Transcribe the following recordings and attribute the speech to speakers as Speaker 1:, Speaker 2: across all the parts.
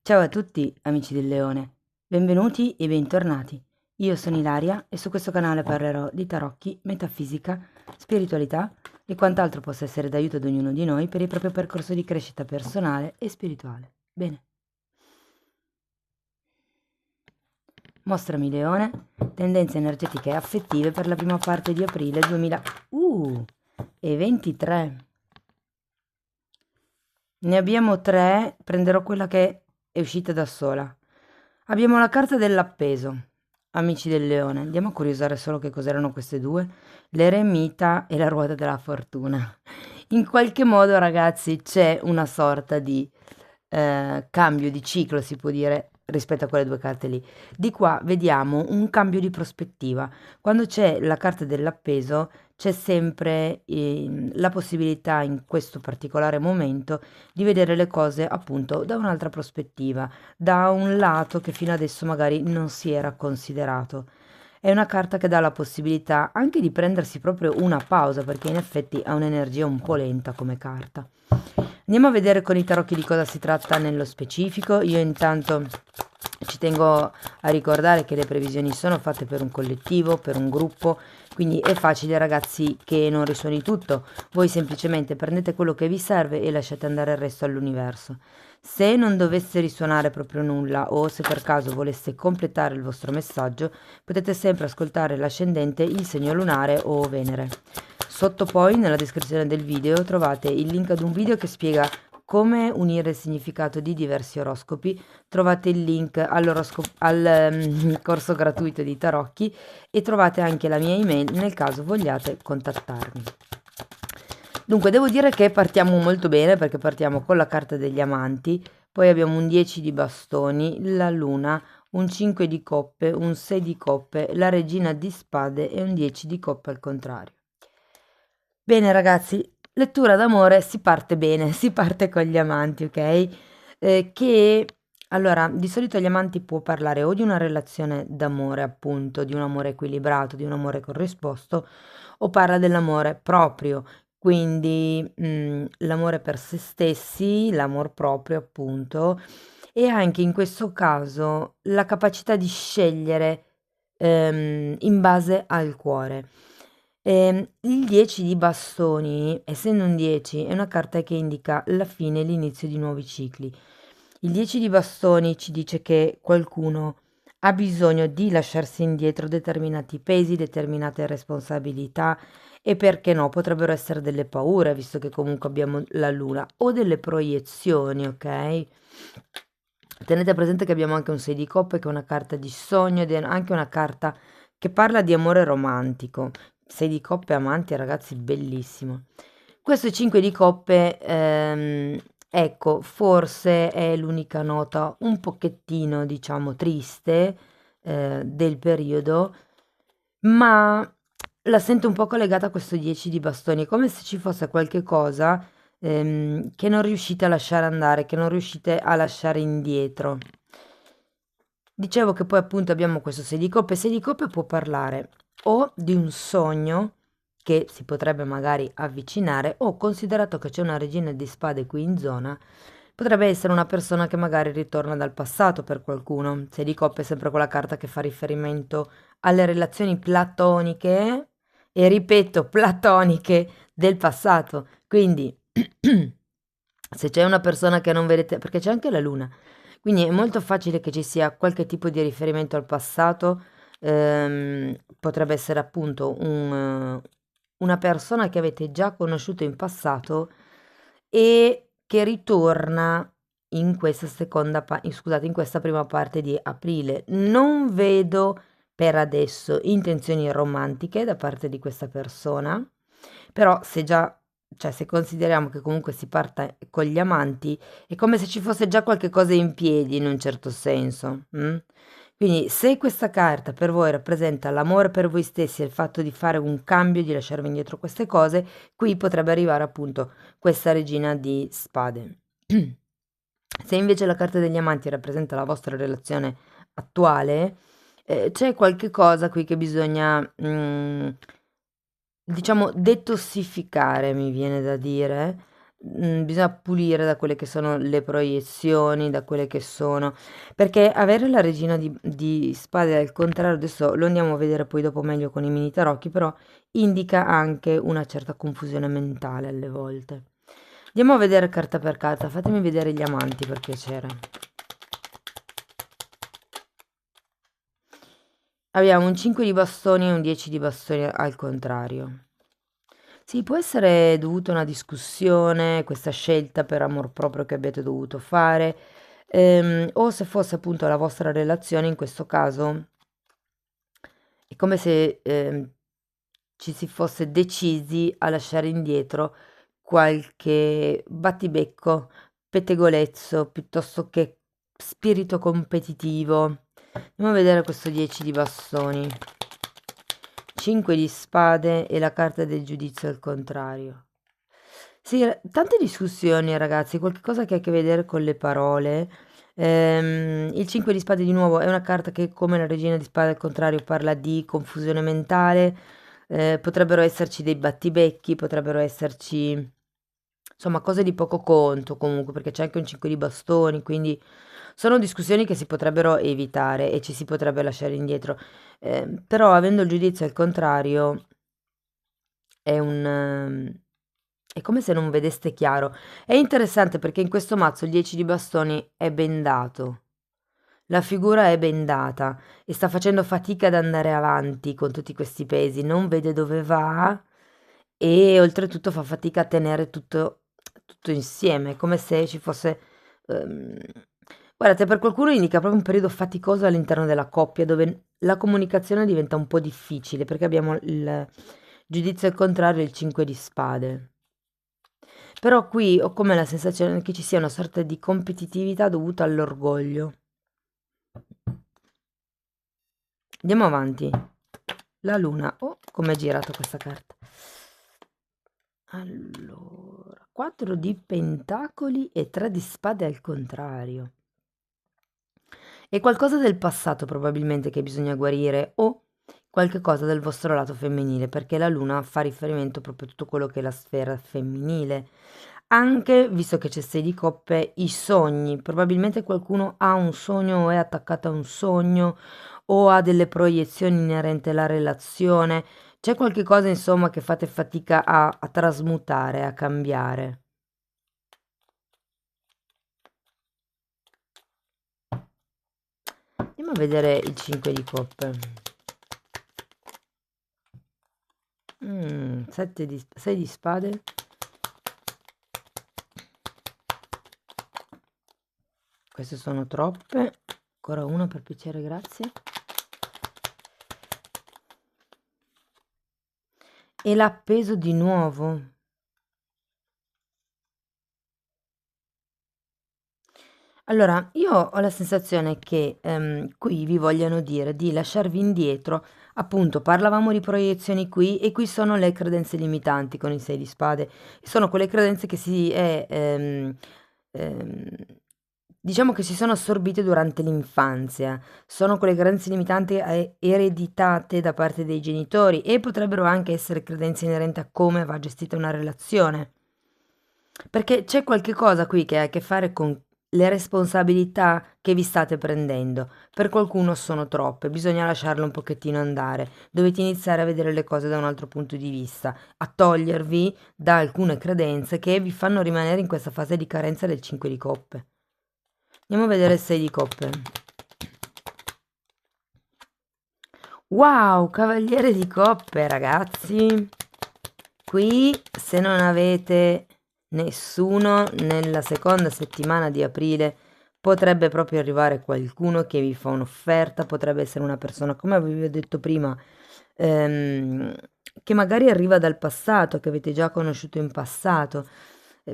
Speaker 1: Ciao a tutti amici del leone, benvenuti e bentornati. Io sono Ilaria e su questo canale parlerò di tarocchi, metafisica, spiritualità e quant'altro possa essere d'aiuto ad ognuno di noi per il proprio percorso di crescita personale e spirituale. Bene, mostrami leone, tendenze energetiche e affettive per la prima parte di aprile 2023. Ne abbiamo tre, prenderò quella che è uscita da sola. Abbiamo la carta dell'appeso, amici del leone. Andiamo a curiosare solo che cos'erano queste due, l'eremita e la ruota della fortuna. In qualche modo, ragazzi, c'è una sorta di cambio di ciclo, si può dire, rispetto a quelle due carte lì. Di qua vediamo un cambio di prospettiva. Quando c'è la carta dell'appeso, c'è sempre la possibilità in questo particolare momento di vedere le cose appunto da un'altra prospettiva, da un lato che fino adesso magari non si era considerato. È una carta che dà la possibilità anche di prendersi proprio una pausa, perché in effetti ha un'energia un po' lenta come carta. Andiamo a vedere con i tarocchi di cosa si tratta nello specifico. Io intanto ci tengo a ricordare che le previsioni sono fatte per un collettivo, per un gruppo, quindi è facile ragazzi che non risuoni tutto. Voi semplicemente prendete quello che vi serve e lasciate andare il resto all'universo. Se non dovesse risuonare proprio nulla o se per caso voleste completare il vostro messaggio, potete sempre ascoltare l'ascendente, il segno lunare o Venere. Sotto poi nella descrizione del video trovate il link ad un video che spiega come unire il significato di diversi oroscopi, trovate il link al corso gratuito di tarocchi e trovate anche la mia email nel caso vogliate contattarmi. Dunque, devo dire che partiamo molto bene perché partiamo con la carta degli amanti, poi abbiamo un 10 di bastoni, la luna, un 5 di coppe, un 6 di coppe, la regina di spade e un 10 di coppe al contrario. Bene ragazzi, lettura d'amore si parte bene, si parte con gli amanti, ok? Che allora, di solito gli amanti può parlare o di una relazione d'amore, appunto, di un amore equilibrato, di un amore corrisposto, o parla dell'amore proprio, quindi l'amore per se stessi, l'amor proprio, appunto, e anche in questo caso la capacità di scegliere in base al cuore. Il 10 di bastoni, essendo un 10, è una carta che indica la fine e l'inizio di nuovi cicli. Il 10 di bastoni ci dice che qualcuno ha bisogno di lasciarsi indietro determinati pesi, determinate responsabilità e perché no, potrebbero essere delle paure, visto che comunque abbiamo la luna, o delle proiezioni, ok? Tenete presente che abbiamo anche un 6 di coppe che è una carta di sogno ed è anche una carta che parla di amore romantico. 6 di coppe amanti, ragazzi, bellissimo. Questo 5 di coppe, ecco, forse è l'unica nota un pochettino, diciamo, triste del periodo, ma la sento un po' collegata a questo 10 di bastoni, è come se ci fosse qualche cosa che non riuscite a lasciare andare, che non riuscite a lasciare indietro. Dicevo che poi appunto abbiamo questo 6 di coppe. 6 di coppe può parlare o di un sogno che si potrebbe magari avvicinare o considerato che c'è una regina di spade qui in zona, potrebbe essere una persona che magari ritorna dal passato per qualcuno. 6 di coppe è sempre quella carta che fa riferimento alle relazioni platoniche e ripeto platoniche del passato. Quindi se c'è una persona che non vedete, perché c'è anche la luna, quindi è molto facile che ci sia qualche tipo di riferimento al passato, potrebbe essere appunto una persona che avete già conosciuto in passato e che ritorna in questa scusate, in questa prima parte di aprile. Non vedo per adesso intenzioni romantiche da parte di questa persona, però se già, cioè se consideriamo che comunque si parta con gli amanti, è come se ci fosse già qualche cosa in piedi in un certo senso. Quindi se questa carta per voi rappresenta l'amore per voi stessi e il fatto di fare un cambio, di lasciarvi indietro queste cose, qui potrebbe arrivare appunto questa regina di spade. Se invece la carta degli amanti rappresenta la vostra relazione attuale, c'è qualche cosa qui che bisogna, diciamo, detossificare, mi viene da dire. bisogna pulire da quelle che sono le proiezioni, da quelle che sono... Perché avere la regina di spade al contrario, adesso lo andiamo a vedere poi dopo meglio con i mini tarocchi, però indica anche una certa confusione mentale alle volte. Andiamo a vedere carta per carta, fatemi vedere gli amanti per piacere. Abbiamo un 5 di bastoni e un 10 di bastoni al contrario. Sì, può essere dovuta a una discussione, questa scelta per amor proprio che abbiate dovuto fare, o se fosse appunto la vostra relazione, in questo caso è come se ci si fosse decisi a lasciare indietro qualche battibecco, pettegolezzo, piuttosto che spirito competitivo. Andiamo a vedere questo 10 di bastoni, 5 di spade e la carta del giudizio al contrario. Sì, tante discussioni ragazzi, qualche cosa che ha a che vedere con le parole. Il 5 di spade di nuovo è una carta che come la regina di spade al contrario parla di confusione mentale, potrebbero esserci dei battibecchi, potrebbero esserci insomma cose di poco conto comunque, perché c'è anche un 5 di bastoni, quindi sono discussioni che si potrebbero evitare e ci si potrebbe lasciare indietro. Però avendo il giudizio al contrario è un... è come se non vedeste chiaro. È interessante perché in questo mazzo il 10 di bastoni è bendato. La figura è bendata e sta facendo fatica ad andare avanti con tutti questi pesi, non vede dove va e oltretutto fa fatica a tenere tutto insieme, come se ci fosse... ehm, Guardate, per qualcuno indica proprio un periodo faticoso all'interno della coppia dove la comunicazione diventa un po' difficile perché abbiamo il giudizio al contrario e il 5 di spade. Però qui ho come la sensazione che ci sia una sorta di competitività dovuta all'orgoglio. Andiamo avanti. La luna. Oh, come è girata questa carta. Allora, 4 di pentacoli e 3 di spade al contrario. È qualcosa del passato probabilmente che bisogna guarire o qualche cosa del vostro lato femminile, perché la luna fa riferimento proprio a tutto quello che è la sfera femminile. Anche, visto che c'è 6 di coppe, i sogni. Probabilmente qualcuno ha un sogno o è attaccato a un sogno o ha delle proiezioni inerenti alla relazione. C'è qualche cosa, insomma, che fate fatica a trasmutare, a cambiare. Andiamo a vedere il 5 di coppe. 6 di spade. Queste sono troppe. Ancora una per piacere, grazie. E l'appeso di nuovo. Allora, io ho la sensazione che qui vi vogliano dire di lasciarvi indietro, appunto, parlavamo di proiezioni qui e qui sono le credenze limitanti con il 6 di spade, sono quelle credenze che ehm, diciamo che si sono assorbite durante l'infanzia, sono quelle credenze limitanti ereditate da parte dei genitori e potrebbero anche essere credenze inerenti a come va gestita una relazione. Perché c'è qualche cosa qui che ha a che fare con le responsabilità che vi state prendendo. Per qualcuno sono troppe, bisogna lasciarle un pochettino andare. Dovete iniziare a vedere le cose da un altro punto di vista, a togliervi da alcune credenze che vi fanno rimanere in questa fase di carenza del 5 di coppe. Andiamo a vedere il 6 di coppe. Wow, cavaliere di coppe, ragazzi. Qui, se non avete nessuno nella seconda settimana di aprile, potrebbe proprio arrivare qualcuno che vi fa un'offerta, potrebbe essere una persona, come vi ho detto prima, ehm, che magari arriva dal passato, che avete già conosciuto in passato,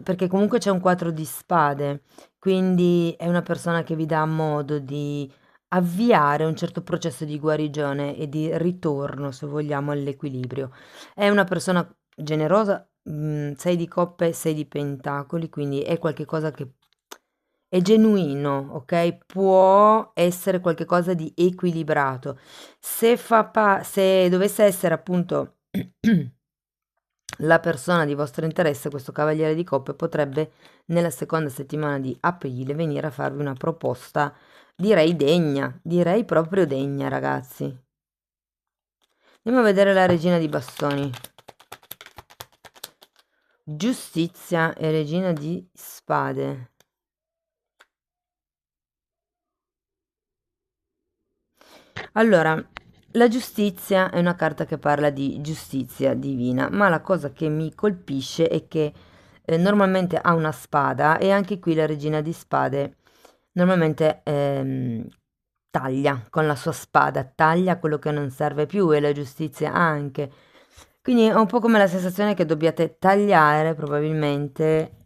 Speaker 1: perché comunque c'è un 4 di spade, quindi è una persona che vi dà modo di avviare un certo processo di guarigione e di ritorno, se vogliamo, all'equilibrio. È una persona generosa, 6 di coppe, 6 di pentacoli, quindi è qualcosa che è genuino, ok? Può essere qualcosa di equilibrato. Se dovesse essere appunto la persona di vostro interesse, questo cavaliere di coppe, potrebbe nella seconda settimana di aprile venire a farvi una proposta, direi degna, direi proprio degna, ragazzi. Andiamo a vedere la regina di bastoni. Giustizia e regina di spade. Allora, la giustizia è una carta che parla di giustizia divina, ma la cosa che mi colpisce è che normalmente ha una spada e anche qui la regina di spade normalmente taglia con la sua spada, taglia quello che non serve più e la giustizia anche. Quindi è un po' come la sensazione che dobbiate tagliare probabilmente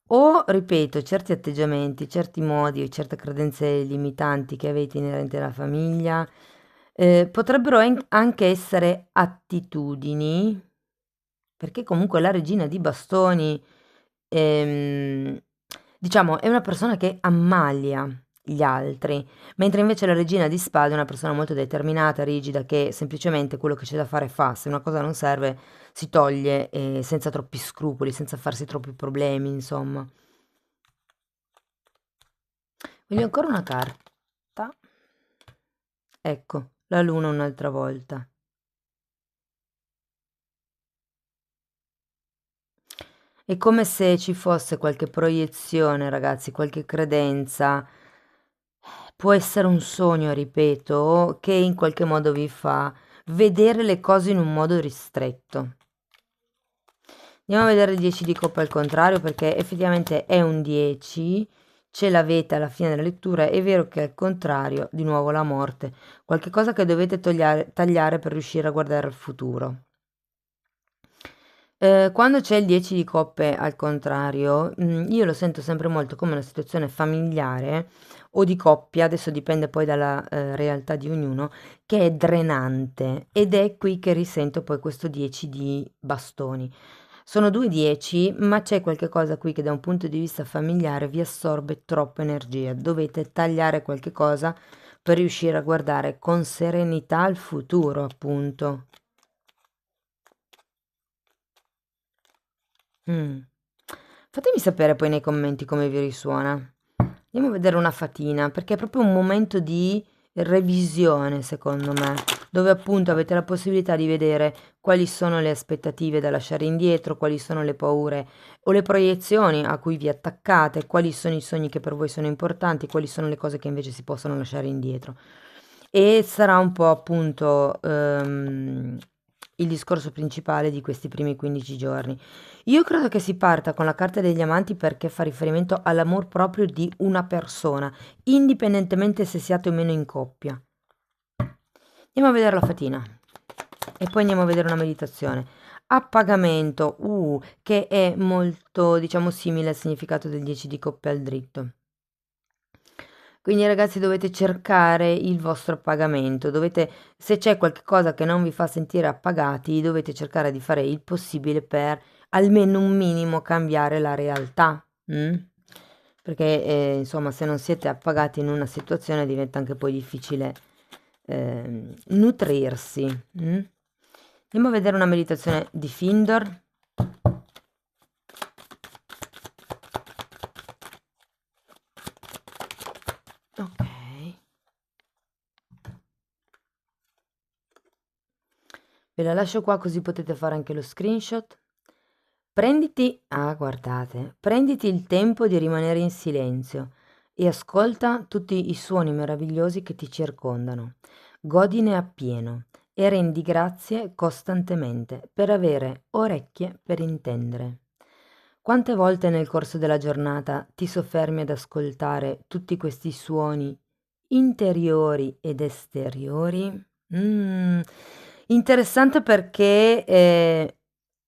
Speaker 1: o, ripeto, certi atteggiamenti, certi modi o certe credenze limitanti che avete inerenti alla famiglia, potrebbero anche essere attitudini, perché comunque la regina di bastoni, ehm, diciamo, è una persona che ammalia gli altri, mentre invece la regina di spade è una persona molto determinata, rigida, che semplicemente quello che c'è da fare fa, se una cosa non serve si toglie senza troppi scrupoli, senza farsi troppi problemi, insomma. Voglio ancora una carta. Ecco, la luna un'altra volta. È come se ci fosse qualche proiezione, ragazzi, qualche credenza. Può essere un sogno, ripeto, che in qualche modo vi fa vedere le cose in un modo ristretto. Andiamo a vedere il 10 di coppe al contrario perché effettivamente è un 10, ce l'avete alla fine della lettura, è vero che al contrario, di nuovo la morte, qualche cosa che dovete tagliare per riuscire a guardare al futuro. Quando c'è il 10 di coppe al contrario, io lo sento sempre molto come una situazione familiare o di coppia, adesso dipende poi dalla realtà di ognuno, che è drenante ed è qui che risento poi questo 10 di bastoni. Sono due 10, ma c'è qualche cosa qui che da un punto di vista familiare vi assorbe troppa energia. Dovete tagliare qualche cosa per riuscire a guardare con serenità al futuro, appunto. Mm. Fatemi sapere poi nei commenti come vi risuona. Andiamo a vedere una fatina, perché è proprio un momento di revisione, secondo me, dove appunto avete la possibilità di vedere quali sono le aspettative da lasciare indietro, quali sono le paure o le proiezioni a cui vi attaccate, quali sono i sogni che per voi sono importanti, quali sono le cose che invece si possono lasciare indietro. E sarà un po' appunto il discorso principale di questi primi 15 giorni. Io credo che si parta con la carta degli amanti perché fa riferimento all'amor proprio di una persona, indipendentemente se siate o meno in coppia. Andiamo a vedere la fatina e poi andiamo a vedere una meditazione. Appagamento, che è molto, diciamo, simile al significato del 10 di coppe al dritto. Quindi ragazzi dovete cercare il vostro appagamento, dovete, se c'è qualche cosa che non vi fa sentire appagati, dovete cercare di fare il possibile per almeno un minimo cambiare la realtà. Perché insomma se non siete appagati in una situazione diventa anche poi difficile nutrirsi. Andiamo a vedere una meditazione di Findor. Ok. Ve la lascio qua così potete fare anche lo screenshot. Prenditi il tempo di rimanere in silenzio e ascolta tutti i suoni meravigliosi che ti circondano. Godine appieno e rendi grazie costantemente per avere orecchie per intendere. Quante volte nel corso della giornata ti soffermi ad ascoltare tutti questi suoni interiori ed esteriori? Interessante perché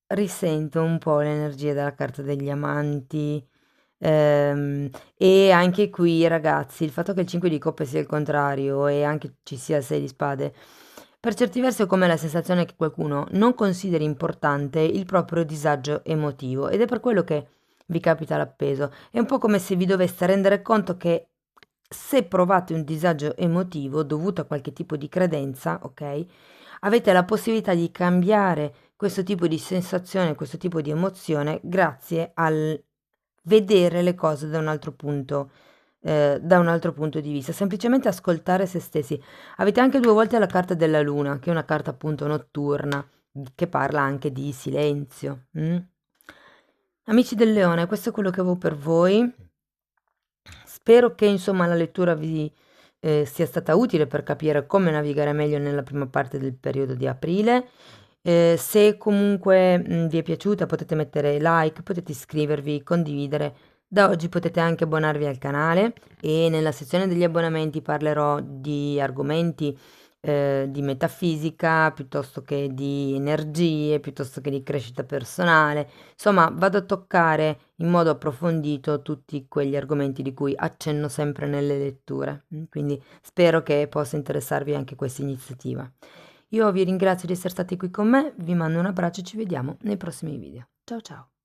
Speaker 1: risento un po' l'energia della carta degli amanti. E anche qui, ragazzi, il fatto che il 5 di coppe sia il contrario e anche ci sia il 6 di spade, per certi versi ho come la sensazione che qualcuno non consideri importante il proprio disagio emotivo ed è per quello che vi capita l'appeso. È un po' come se vi doveste rendere conto che se provate un disagio emotivo dovuto a qualche tipo di credenza, ok? avete la possibilità di cambiare questo tipo di sensazione, questo tipo di emozione grazie al vedere le cose da un altro punto di vista, semplicemente ascoltare se stessi. Avete anche due volte la carta della luna, che è una carta appunto notturna, che parla anche di silenzio. Amici del leone, questo è quello che avevo per voi. Spero che insomma la lettura vi sia stata utile per capire come navigare meglio nella prima parte del periodo di aprile. Se comunque vi è piaciuta potete mettere like, potete iscrivervi, condividere. Da oggi potete anche abbonarvi al canale e nella sezione degli abbonamenti parlerò di argomenti di metafisica piuttosto che di energie, piuttosto che di crescita personale. Insomma, vado a toccare in modo approfondito tutti quegli argomenti di cui accenno sempre nelle letture. Quindi spero che possa interessarvi anche questa iniziativa. Io vi ringrazio di essere stati qui con me, vi mando un abbraccio e ci vediamo nei prossimi video. Ciao ciao!